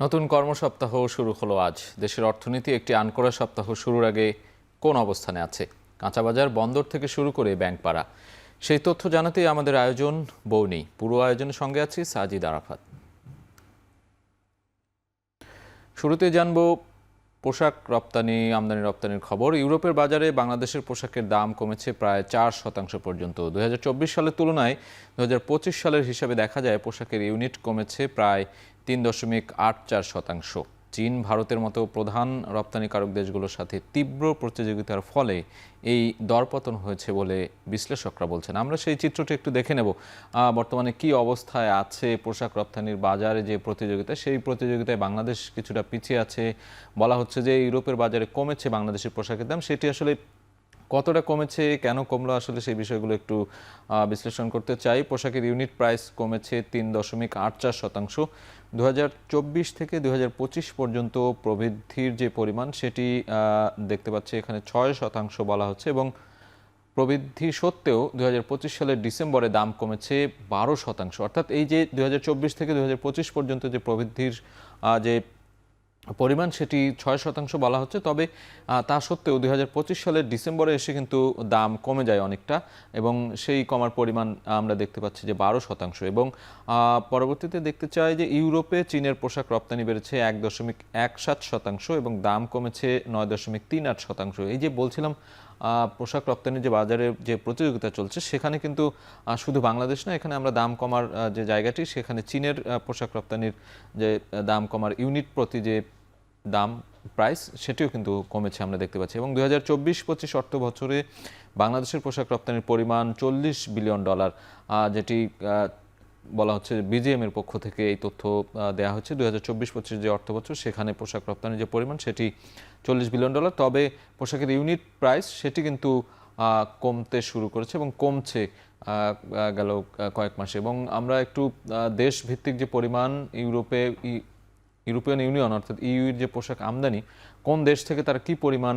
নতুন কর্মসপ্তাহ শুরু হলো আজ। দেশের অর্থনীতি একটি আনকোড়া সপ্তাহ শুরুর আগে কোন অবস্থানে আছে? কাঁচাবাজার, বন্দর থেকে শুরু করে ব্যাংকপাড়া, সেই তথ্য জানাতেই আমাদের আয়োজন বৌনি। পুরো আয়োজনের সঙ্গে আছি সাজিদ আরাফাত। শুরুতে জানব পোশাক রপ্তানি, আমদানি রপ্তানির খবর। ইউরোপের বাজারে বাংলাদেশের পোশাকের দাম কমেছে প্রায় 4% পর্যন্ত। 2024 সালের তুলনায় 2025 সালের হিসাবে দেখা যায় পোশাকের ইউনিট কমেছে প্রায় 3.84%। চীন, ভারতের মতো প্রধান রপ্তানিকারক দেশগুলোর সাথে তীব্র প্রতিযোগিতার ফলে এই দরপতন হয়েছে বলে বিশ্লেষকরা বলছেন। আমরা সেই চিত্রটি একটু দেখে নেব। বর্তমানে কি অবস্থায় আছে পোশাক রপ্তানির বাজারে যে প্রতিযোগিতা, সেই প্রতিযোগিতায় বাংলাদেশ কিছুটা পিছিয়ে আছে। বলা হচ্ছে যে ইউরোপের বাজারে কমেছে বাংলাদেশের পোশাকের দাম। সেটি আসলে কতটা কমেছে, কেন কমলো, আসলে সেই বিষয়গুলো একটু বিশ্লেষণ করতে চাই। পোশাকের ইউনিট প্রাইস কমেছে 3.84%। 2024 থেকে 2025 পর্যন্ত প্রবৃদ্ধির যে পরিমাণ সেটি দেখতে পাচ্ছি এখানে 6% বলা হচ্ছে, এবং প্রবৃদ্ধি সত্ত্বেও 2025 সালের ডিসেম্বরে দাম কমেছে 12%। অর্থাৎ এই যে 2024 থেকে 2025 পর্যন্ত যে প্রবৃদ্ধির যে পরিমাণ সেটি 6% বলা হচ্ছে, তবে তা সত্ত্বেও 2025 সালের ডিসেম্বরে এসে কিন্তু দাম কমে যায় অনেকটা, এবং সেই কমার পরিমাণ আমরা দেখতে পাচ্ছি যে 12%। এবং পরবর্তীতে দেখতে চাই যে ইউরোপে চীনের পোশাক রপ্তানি বেড়েছে 1.17% এবং দাম কমেছে 9.38%। এই যে বলছিলাম পোশাক রপ্তানির যে বাজারে যে প্রতিযোগিতা চলছে, সেখানে কিন্তু শুধু বাংলাদেশ না, এখানে আমরা দাম কমার যে জায়গাটি, সেখানে চীনের পোশাক রপ্তানির যে দাম কমার ইউনিট প্রতি যে দাম প্রাইস সেটিও কিন্তু কমেছে আমরা দেখতে পাচ্ছি। এবং 2024-25 অর্থ বছরে বাংলাদেশের পোশাক রপ্তানির পরিমাণ $40 বিলিয়ন, যেটি বলা হচ্ছে বিজিএম এর পক্ষ থেকে এই তথ্য দেওয়া হচ্ছে। 2024-25 যে অর্থ বছর, সেখানে পোশাক রপ্তানির যে পরিমাণ সেটি $40 বিলিয়ন। তবে পোশাকের ইউনিট প্রাইস সেটি কিন্তু কমতে শুরু করেছে এবং কমছে গেল কয়েক মাসে। এবং আমরা একটু দেশ ভিত্তিক যে পরিমাণ ইউরোপিয়ান ইউনিয়ন অর্থাৎ ইউর যে পোশাক আমদানি, কোন দেশ থেকে তারা কি পরিমাণ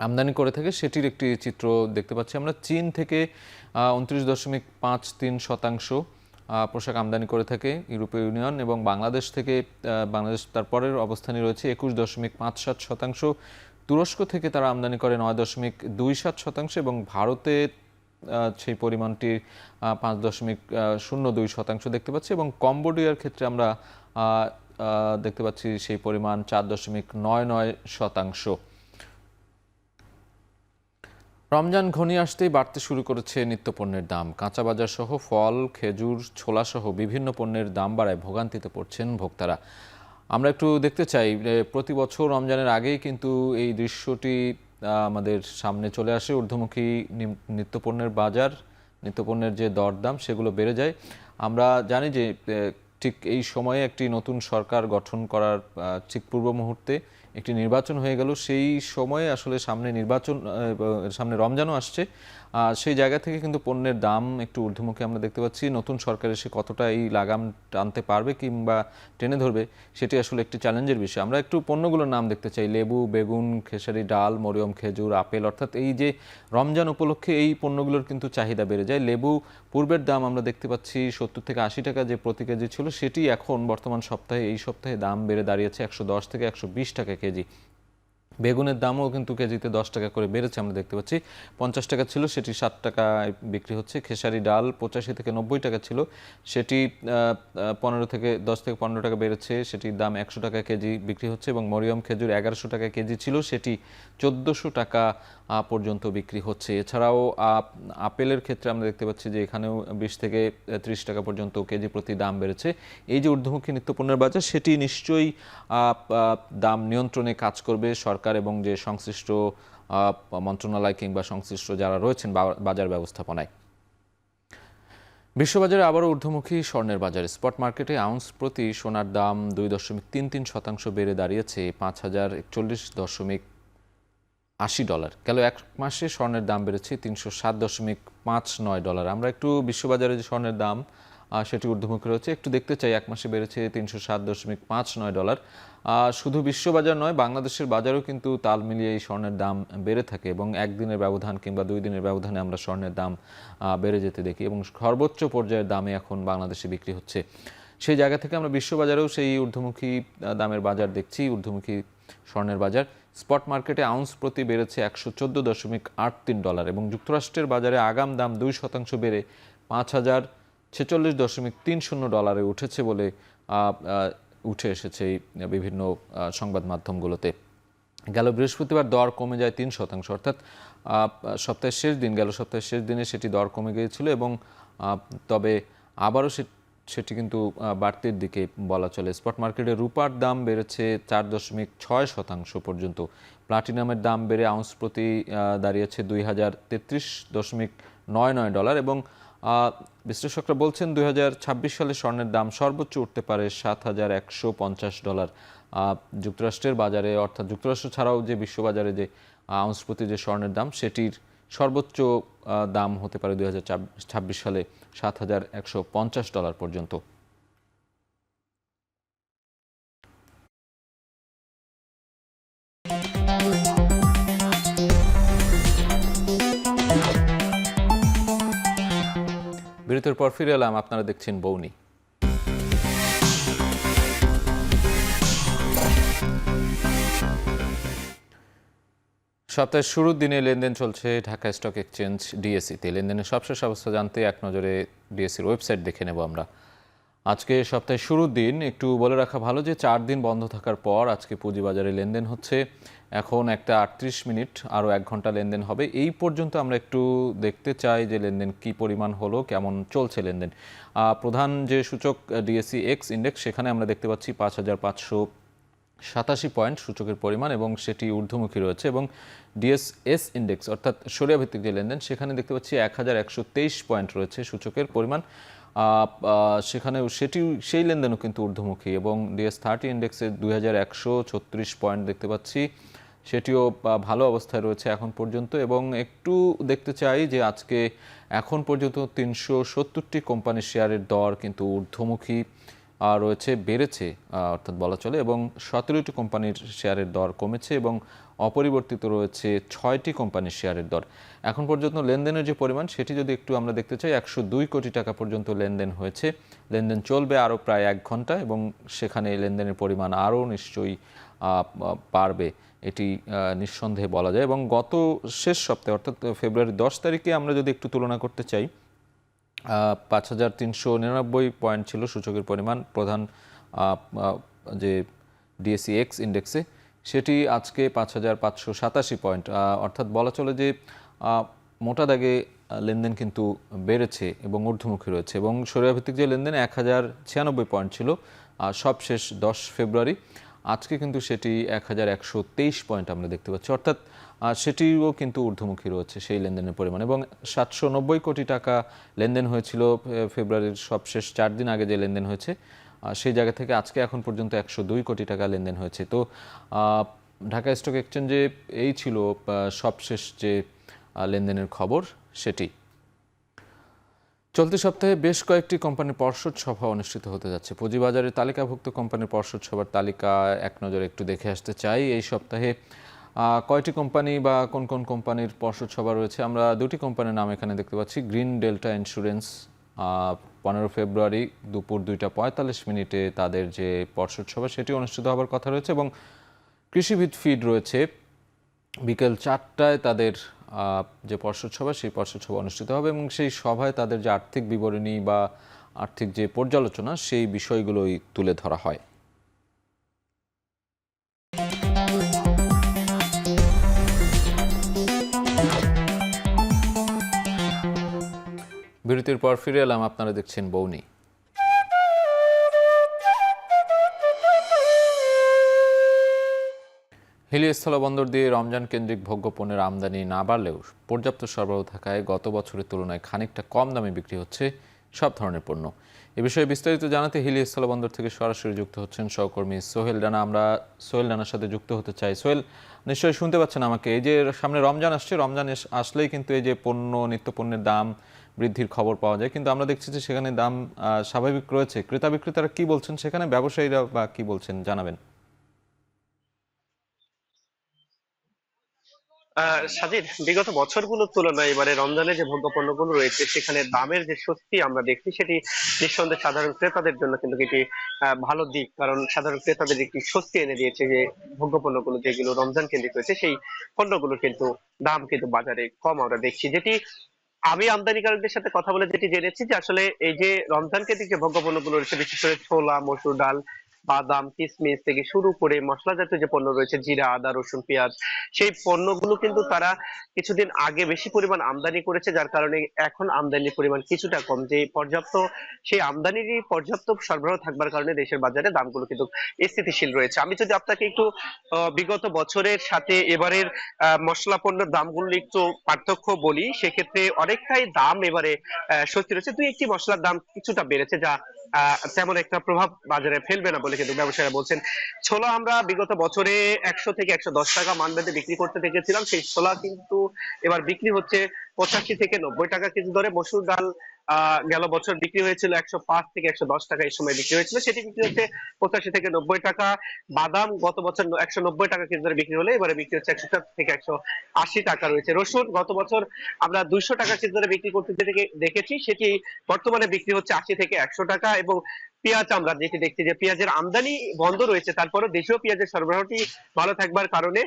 আমদানি করে থাকে সেটির একটি চিত্র দেখতে পাচ্ছি আমরা। চীন থেকে 29.53% পোশাক আমদানি করে থাকে ইউরোপীয় ইউনিয়ন, এবং বাংলাদেশ থেকে বাংলাদেশ তারপরের অবস্থানে রয়েছে 21.57%। তুরস্ক থেকে তারা আমদানি করে 9.27%, এবং ভারতে সেই পরিমাণটি 5.02% দেখতে পাচ্ছি। এবং কম্বোডিয়ার ক্ষেত্রে আমরা দেখতে পাচ্ছি সেই পরিমাণ 4.99%। রমজান ঘনিয়ে আসতেই বাড়তে শুরু করেছে নিত্যপণ্যের দাম। কাঁচাবাজার সহ ফল, খেজুর, ছোলা সহ বিভিন্ন পণ্যের দাম বাড়ায় ভোগান্তিতে পড়ছেন ভোক্তারা। আমরা একটু দেখতে চাই, প্রতি বছর রমজানের আগেই কিন্তু এই দৃশ্যটি আমাদের সামনে চলে আসে। ঊর্ধ্বমুখী নিত্যপণ্যের বাজার, নিত্যপণ্যের যে দরদাম সেগুলো বেড়ে যায়। আমরা জানি যে ঠিক এই সময়ে একটি নতুন সরকার গঠন করার ঠিক পূর্ব মুহূর্তে একটি নির্বাচন হয়ে গেল। সেই সময়ে আসলে সামনে রমজানও আসছে, সেই জায়গা থেকে কিন্তু পণ্যের দাম একটু ঊর্ধ্বমুখী আমরা দেখতে পাচ্ছি। নতুন সরকার এসে কতটা এই লাগাম টানতে পারবে কিংবা টেনে ধরবে, সেটি আসলে একটি চ্যালেঞ্জের বিষয়। আমরা একটু পণ্যগুলোর নাম দেখতে চাই। লেবু, বেগুন, খেসারি ডাল, মরিয়ম খেজুর, আপেল, অর্থাৎ এই যে রমজান উপলক্ষে এই পণ্যগুলোর কিন্তু চাহিদা বেড়ে যায়। লেবু পূর্বের দাম আমরা দেখতে পাচ্ছি 70 থেকে 80 টাকা যে প্রতি কেজি ছিল, সেটি এখন বর্তমান এই সপ্তাহে দাম বেড়ে দাঁড়িয়েছে 110 থেকে 120 টাকা কেজি। বেগুনের দামও কিন্তু কেজিতে 10 টাকা করে বেড়েছে আমরা দেখতে পাচ্ছি। 50 টাকা ছিল, সেটি 7 টাকায় বিক্রি হচ্ছে। খেসারি ডাল 85 থেকে 90 টাকা ছিল, সেটি 10 থেকে 15 টাকা বেড়েছে, সেটির দাম 100 টাকা কেজি বিক্রি হচ্ছে। এবং মরিয়ম খেজুর 1100 টাকা কেজি ছিল, সেটি 1400 টাকা পর্যন্ত বিক্রি হচ্ছে। এছাড়াও আপেলের ক্ষেত্রে আমরা দেখতে পাচ্ছি যে এখানেও 20 থেকে 30 টাকা পর্যন্ত কেজি প্রতি দাম বেড়েছে। এই যে ঊর্ধ্বমুখী নিত্যপণ্যের বাজার, সেটি নিশ্চয়ই দাম নিয়ন্ত্রণে কাজ করবে সরকার এবং যে সংশ্লিষ্ট মন্ত্রণালয় কিংবা সংশ্লিষ্ট যারা রয়েছেন বাজার ব্যবস্থাপনায়। বিশ্ববাজারে আবারও ঊর্ধ্বমুখী স্বর্ণের বাজারে। স্পট মার্কেটে আউন্স প্রতি সোনার দাম 2.33% বেড়ে দাঁড়িয়েছে $50,041.80। গেল এক মাসে স্বর্ণের দাম বেড়েছে $307.59। আমরা একটু বিশ্ববাজারে যে স্বর্ণের দাম সেটি ঊর্ধ্বমুখী রয়েছে। একটু দেখতে চাই, এক মাসে বেড়েছে $307.59। শুধু বিশ্ববাজার নয়, বাংলাদেশের বাজারও কিন্তু তাল মিলিয়ে এই স্বর্ণের দাম বেড়ে থাকে এবং একদিনের ব্যবধান কিংবা 2 দিনের ব্যবধানে আমরা স্বর্ণের দাম বেড়ে যেতে দেখি এবং সর্বোচ্চ পর্যায়ের দামে এখন বাংলাদেশে বিক্রি হচ্ছে। সেই জায়গা থেকে আমরা বিশ্ববাজারেও সেই ঊর্ধ্বমুখী দামের বাজার দেখছি, ঊর্ধ্বমুখী স্বর্ণের বাজার। স্পট মার্কেটে আউন্স প্রতি বেড়েছে $114.83 এবং যুক্তরাষ্ট্রের বাজারে আগাম দাম 2% বেড়ে $5046.30 উঠেছে বলে উঠে এসেছে এই বিভিন্ন সংবাদ মাধ্যমগুলোতে। গেল বৃহস্পতিবার দর কমে যায় 3%, অর্থাৎ সপ্তাহের শেষ দিন, গেল সপ্তাহের শেষ দিনে সেটি দর কমে গিয়েছিল এবং তবে আবারও সেটি কিন্তু বাড়তির দিকে বলা চলে। স্পট মার্কেটে রূপার দাম বেড়েছে 4.6% পর্যন্ত। প্লাটিনামের দাম বেড়ে আউন্স প্রতি দাঁড়িয়েছে $2033.99 এবং বিশ্লেষকরা বলছেন 2026 সালে স্বর্ণের দাম সর্বোচ্চ উঠতে পারে $7150। যুক্তরাষ্ট্রের বাজারে, অর্থাৎ যুক্তরাষ্ট্র ছাড়াও যে বিশ্ববাজারে যে আউন্স প্রতি যে স্বর্ণের দাম, সেটির সর্বোচ্চ দাম হতে পারে 2026 সালে $7150 পর্যন্ত। বিরতির পর ফিরে এলাম, আপনারা দেখছেন বৌনি। সপ্তাহের শুরুর দিনে লেনদেন চলছে ঢাকা স্টক এক্সচেঞ্জ ডিএসইতে। লেনদেনের সবশেষ অবস্থা জানতে এক নজরে ডিএসইর ওয়েবসাইট দেখে নেব আমরা। আজকে সপ্তাহের শুরুর দিন, একটু বলে রাখা ভালো যে 4 দিন বন্ধ থাকার পর আজকে পুঁজিবাজারে লেনদেন হচ্ছে। এখন 1:38, আরও 1 ঘন্টা লেনদেন হবে। এই পর্যন্ত আমরা একটু দেখতে চাই যে লেনদেন কি পরিমাণ হলো, কেমন চলছে লেনদেন। প্রধান যে সূচক ডিএসই এক্স ইন্ডেক্স, সেখানে আমরা দেখতে পাচ্ছি 5587 পয়েন্ট সূচকের পরিমাণ এবং সেটি ঊর্ধ্বমুখী রয়েছে এবং ডিএসএস ইন্ডেক্স অর্থাৎ সরিয়া ভিত্তিক যে লেনদেন, সেখানে দেখতে পাচ্ছি 1123 পয়েন্ট রয়েছে সূচকের পরিমাণ। সেখানেও সেই লেনদেনও কিন্তু ঊর্ধ্বমুখী এবং ডিএস30 ইন্ডেক্সে 2136 পয়েন্ট দেখতে পাচ্ছি, সেটিও ভালো অবস্থায় রয়েছে এখন পর্যন্ত। এবং একটু দেখতে চাই যে আজকে এখন পর্যন্ত 370টি কোম্পানির শেয়ারের দর কিন্তু ঊর্ধ্বমুখী রয়েছে, বেড়েছে অর্থাৎ বলা চলে, এবং 17টি কোম্পানির শেয়ারের দর কমেছে এবং অপরিবর্তিত রয়েছে 6টি কোম্পানির শেয়ারের দর। এখন পর্যন্ত লেনদেনের যে পরিমাণ, সেটি যদি একটু আমরা দেখতে চাই, 102 কোটি টাকা পর্যন্ত লেনদেন হয়েছে। লেনদেন চলবে আরও প্রায় 1 ঘন্টা এবং সেখানে লেনদেনের পরিমাণ আরও নিশ্চয়ই বাড়বে, এটি নিঃসন্দেহে বলা যায়। এবং গত শেষ সপ্তাহে অর্থাৎ ফেব্রুয়ারি 10 তারিখে আমরা যদি একটু তুলনা করতে চাই, 5399 পয়েন্ট ছিল সূচকের পরিমাণ প্রধান যে ডিএসই এক্স ইন্ডেক্সে, সেটি আজকে 5587 পয়েন্ট, অর্থাৎ বলা চলে যে মোটা দাগে লেনদেন কিন্তু বেড়েছে এবং ঊর্ধ্বমুখী রয়েছে। এবং সরিয়া ভিত্তিক যে লেনদেন 1096 পয়েন্ট ছিল সবশেষ 10 ফেব্রুয়ারি, আজকে কিন্তু সেটি 1123 পয়েন্ট আমরা দেখতে পাচ্ছি, অর্থাৎ সেটিও কিন্তু ঊর্ধ্বমুখী রয়েছে সেই লেনদেনের পরিমাণ। এবং 790 কোটি টাকা লেনদেন হয়েছিল ফেব্রুয়ারির সবশেষ 4 দিন আগে যে লেনদেন হয়েছে, সেই জায়গা থেকে আজকে এখন পর্যন্ত 102 কোটি টাকা লেনদেন হয়েছে। তো ঢাকা স্টক এক্সচেঞ্জে এই ছিল সবশেষ যে লেনদেনের খবর সেটি। চলতি সপ্তাহে বেশ কয়েকটি কোম্পানির পর্ষদ সভা অনুষ্ঠিত হতে যাচ্ছে। পুঁজিবাজারের তালিকাভুক্ত কোম্পানির পর্ষদ সভার তালিকা এক নজরে একটু দেখে আসতে চাই। এই সপ্তাহে কয়টি কোম্পানি বা কোন কোন কোম্পানির পর্ষদ সভা রয়েছে, আমরা 2টি কোম্পানির নাম এখানে দেখতে পাচ্ছি। গ্রিন ডেল্টা ইন্স্যুরেন্স 15 ফেব্রুয়ারি দুপুর 2:45 তাদের যে পর্ষদ সভা, সেটি অনুষ্ঠিত হবার কথা রয়েছে। এবং কৃষিভিত ফিড রয়েছে বিকেল 4টায় তাদের যে পর্ষদ সভা, সেই পর্ষদ সভা অনুষ্ঠিত হবে এবং সেই সভায় তাদের যে আর্থিক বিবরণী বা আর্থিক যে পর্যালোচনা, সেই বিষয়গুলোই তুলে ধরা হয়। বিরতির পর ফিরে এলাম, আপনারা দেখছেন বৌনি। হিলি স্থলবন্দর দিয়ে রমজান কেন্দ্রিক ভোগ্য পণ্যের আমদানি না বাড়লেও পর্যাপ্ত সরবরাহ থাকায় গত বছরের তুলনায় খানিকটা কম দামে বিক্রি হচ্ছে সব ধরনের পণ্য। এ বিষয়ে বিস্তারিত জানাতে হিলি স্থলবন্দর থেকে সরাসরি যুক্ত হচ্ছেন সহকর্মী সোহেল রানা। আমরা সোহেল রানার সাথে যুক্ত হতে চাই। সোহেল, নিশ্চয়ই শুনতে পাচ্ছেন আমাকে। এই যে সামনে রমজান আসছে, রমজান আসলেই কিন্তু এই যে নিত্য পণ্যের দাম বৃদ্ধির খবর পাওয়া যায়, কিন্তু আমরা দেখছি যে সেখানে দাম স্বাভাবিক রয়েছে। ক্রেতা বিক্রেতারা কি বলছেন, সেখানে ব্যবসায়ীরা বা কি বলছেন জানাবেন। সাজিদ, বিগত বছরগুলোর তুলনায় এবারে রমজানে যে ভোগ্যপণ্যগুলো রয়েছে সেখানে দামের যে স্বস্তি আমরা দেখছি সেটি নিঃসন্দেহে সাধারণ ক্রেতাদের জন্য কিন্তু এটি ভালো দিক, কারণ সাধারণ ক্রেতাদের একটি স্বস্তি এনে দিয়েছে যে ভোগ্যপণ্যগুলো যেগুলো রমজান কেন্দ্রিক রয়েছে সেই পণ্যগুলোর কিন্তু দাম কিন্তু বাজারে কম আমরা দেখছি। যেটি আমি আমদানিকারকদের সাথে কথা বলে যেটি জেনেছি যে আসলে এই যে রমজান কেন্দ্রিক যে ভোগ্যপণ্যগুলো রয়েছে, বিশেষ করে ছোলা, মসুর ডাল, বাদাম, কিশমিশ থেকে শুরু করে মশলা জাতীয় যে পণ্য রয়েছে, জিরা, আদা, রসুন, পেঁয়াজ, সেই পণ্যগুলো কিন্তু তারা কিছুদিন আগে বেশি পরিমাণ আমদানি করেছে, যার কারণে এখন আমদানির পরিমাণ কিছুটা কম। যে পর্যাপ্ত সেই আমদানিরই পর্যাপ্ত সরবরাহ থাকবার কারণে দেশের বাজারে দামগুলো কিন্তু স্থিতিশীল রয়েছে। আমি যদি আপনাকে একটু বিগত বছরের সাথে এবারের মশলা পণ্যের দামগুলো একটু পার্থক্য বলি, সেক্ষেত্রে অনেকটাই দাম এবারে স্বস্তি রয়েছে। দুই একটি মশলার দাম কিছুটা বেড়েছে, যা তেমন একটা প্রভাব বাজারে ফেলবে না বলে কিন্তু ব্যবসায়ীরা বলছেন। ছোলা আমরা বিগত বছরে 100 থেকে 110 টাকা মান বেঁধে বিক্রি করতে দেখেছিলাম, সেই ছোলা কিন্তু এবার বিক্রি হচ্ছে 85 থেকে 90 টাকা কেজি দরে। মসুর ডাল গেল বছর বিক্রি হয়েছিল 105 থেকে 110 টাকা, এই সময় বিক্রি হয়েছিল, সেটি বিক্রি হচ্ছে 85 থেকে 90 টাকা। বাদাম গত বছর 190 টাকা কেজি দরে বিক্রি হলে এবারে বিক্রি হচ্ছে 160 থেকে 180 টাকা রয়েছে। রসুন গত বছর আমরা 200 টাকা কেজি দরে বিক্রি করতে দেখেছি, সেটি বর্তমানে বিক্রি হচ্ছে 80 থেকে 100 টাকা। এবং পেঁয়াজ আমরা যেটি দেখছি যে পেঁয়াজের আমদানি বন্ধ রয়েছে, তারপরও দেশীয় পেঁয়াজের সরবরাহটি ভালো থাকবার কারণে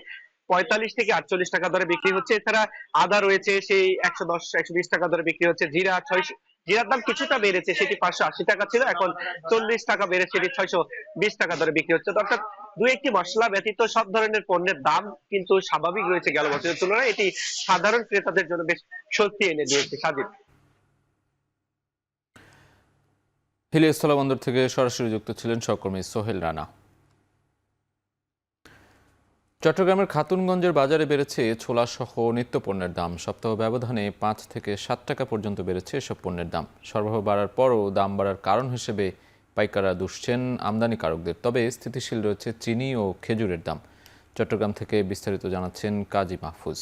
45 থেকে 48 টাকা দরে বিক্রি হচ্ছে। এছাড়া আদা রয়েছে, সেই 110 120 টাকা দরে বিক্রি হচ্ছে। জিরা 600, জিরার দাম কিছুটা বেড়েছে, সেটি 580 টাকা ছিল, এখন 40 টাকা বেড়ে সেটি 620 টাকা দরে বিক্রি হচ্ছে। অর্থাৎ দুই একটি মশলা ব্যতীত সব ধরনের পণ্যের দাম কিন্তু স্বাভাবিক রয়েছে গেল বছরের তুলনায়। এটি সাধারণ ক্রেতাদের জন্য বেশ স্বস্তি এনে দিয়েছে। স্বাধীন। হিলি স্থলবন্দর থেকে সরাসরি যুক্ত ছিলেন সহকর্মী সোহেল রানা। চট্টগ্রামের খাতুনগঞ্জের বাজারে বেড়েছে ছোলা সহ নিত্যপণ্যের দাম। সপ্তাহ ব্যবধানে 5 থেকে 7 টাকা পর্যন্ত বেড়েছে এসব পণ্যের দাম। সরবরাহ বাড়ার পরও দাম বাড়ার কারণ হিসেবে পাইকাররা দুষছেন আমদানিকারকদের। তবে স্থিতিশীল রয়েছে চিনি ও খেজুরের দাম। চট্টগ্রাম থেকে বিস্তারিত জানাচ্ছেন কাজী মাহফুজ।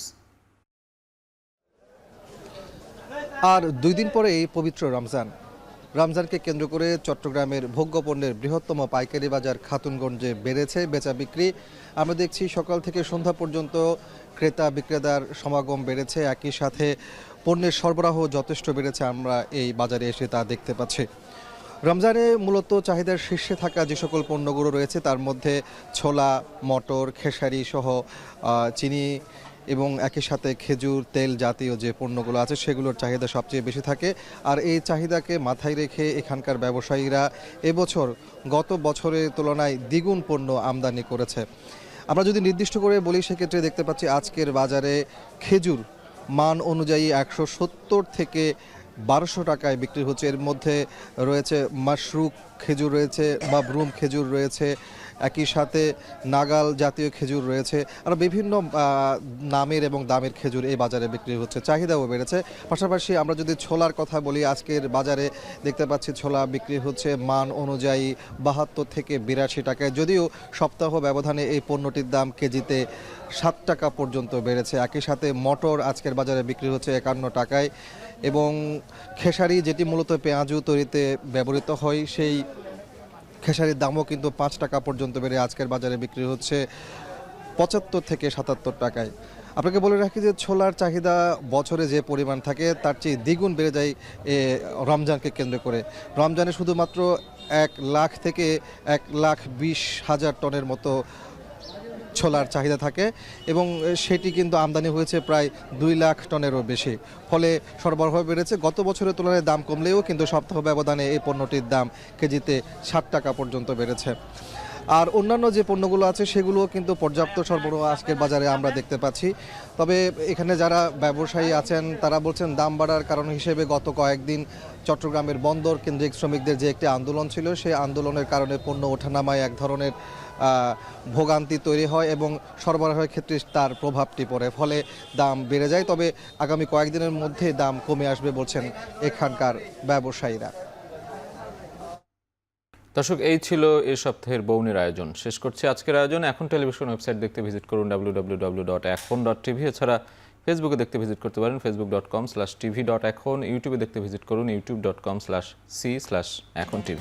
আর 2 দিন পরেই পবিত্র রমজানকে কেন্দ্র করে চট্টগ্রামের ভোগ্যপণ্যের বৃহত্তম পাইকারি বাজার খাতুনগঞ্জে বেড়েছে বেচা বিক্রি। আমরা দেখছি সকাল থেকে সন্ধ্যা পর্যন্ত ক্রেতা বিক্রেতার সমাগম বেড়েছে, একই সাথে পণ্যের সরবরাহ যথেষ্ট বেড়েছে। আমরা এই বাজারে এসে তা দেখতে পাচ্ছি। রমজানে মূলত চাহিদার শীর্ষে থাকা যে সকল পণ্যগুলো রয়েছে তার মধ্যে ছোলা, মটর, খেসারি সহ চিনি এবং একই সাথে খেজুর, তেল জাতীয় যে পণ্যগুলো আছে সেগুলোর চাহিদা সবচেয়ে বেশি থাকে। আর এই চাহিদাকে মাথায় রেখে এখানকার ব্যবসায়ীরা এবছর গত বছরের তুলনায় দ্বিগুণ পণ্য আমদানি করেছে। আমরা যদি নির্দিষ্ট করে বলি সেক্ষেত্রে দেখতে পাচ্ছি আজকের বাজারে খেজুর মান অনুযায়ী 170 থেকে 1200 টাকায় বিক্রি হচ্ছে। এর মধ্যে রয়েছে মাশরুক খেজুর রয়েছে, মাবরুম খেজুর রয়েছে, একই সাথে নাগাল জাতীয় খেজুর রয়েছে। আর বিভিন্ন নামের এবং দামের খেজুর এই বাজারে বিক্রি হচ্ছে, চাহিদাও বেড়েছে। পাশাপাশি আমরা যদি ছোলার কথা বলি, আজকের বাজারে দেখতে পাচ্ছি ছোলা বিক্রি হচ্ছে মান অনুযায়ী 72 থেকে 82 টাকায়, যদিও সপ্তাহ ব্যবধানে এই পণ্যটির দাম কেজিতে 7 টাকা পর্যন্ত বেড়েছে। একই সাথে মটর আজকের বাজারে বিক্রি হচ্ছে 51 টাকায় এবং খেসারি, যেটি মূলত পেঁয়াজু তৈরিতে ব্যবহৃত হয়, সেই খেসারির দামও কিন্তু 5 টাকা পর্যন্ত বেড়ে আজকের বাজারে বিক্রি হচ্ছে 75 থেকে 77 টাকায়। আপনাকে বলে রাখি যে ছোলার চাহিদা বছরে যে পরিমাণ থাকে তার চেয়ে দ্বিগুণ বেড়ে যায় রমজানকে কেন্দ্র করে। রমজানে শুধুমাত্র 1 লাখ থেকে 1,20,000 টনের মতো ছোলার চাহিদা থাকে এবং সেটি কিন্তু আমদানি হয়েছে প্রায় 2 লাখ টনেরও বেশি। ফলে সরবরাহ বেড়েছে। গত বছরের তুলনায় দাম কমলেও কিন্তু সপ্তাহ ব্যবধানে এই পণ্যটির দাম কেজিতে 60 টাকা পর্যন্ত বেড়েছে। আর অন্যান্য যে পণ্যগুলো আছে সেগুলোও কিন্তু পর্যাপ্ত সরবরাহ আজকের বাজারে আমরা দেখতে পাচ্ছি। তবে এখানে যারা ব্যবসায়ী আছেন তারা বলছেন দাম বাড়ার কারণ হিসেবে গত কয়েকদিন চট্টগ্রামের বন্দর কেন্দ্রিক শ্রমিকদের যে একটি আন্দোলন ছিল, সেই আন্দোলনের কারণে পণ্য ওঠানামায় এক ধরনের ভোগান্তি তৈরি হয় এবং সরবরাহের ক্ষেত্রে তার প্রভাবটি পড়ে, ফলে দাম বেড়ে যায়। তবে আগামী কয়েকদিনের মধ্যে দাম কমে আসবে বলছেন এখানকার ব্যবসায়ীরা। দর্শক, এই ছিল এই সপ্তাহের বৌনির আয়োজন। শেষ করছি আজকের আয়োজন। এখন টেলিভিশন ওয়েবসাইট দেখতে ভিজিট করুন www.ekhon.tv। এছাড়া ফেসবুকে দেখতে ভিজিট করতে পারেন facebook.com/tv.ekhon। ইউটিউবে দেখতে ভিজিট করুন youtube.com/c/ekhon tv।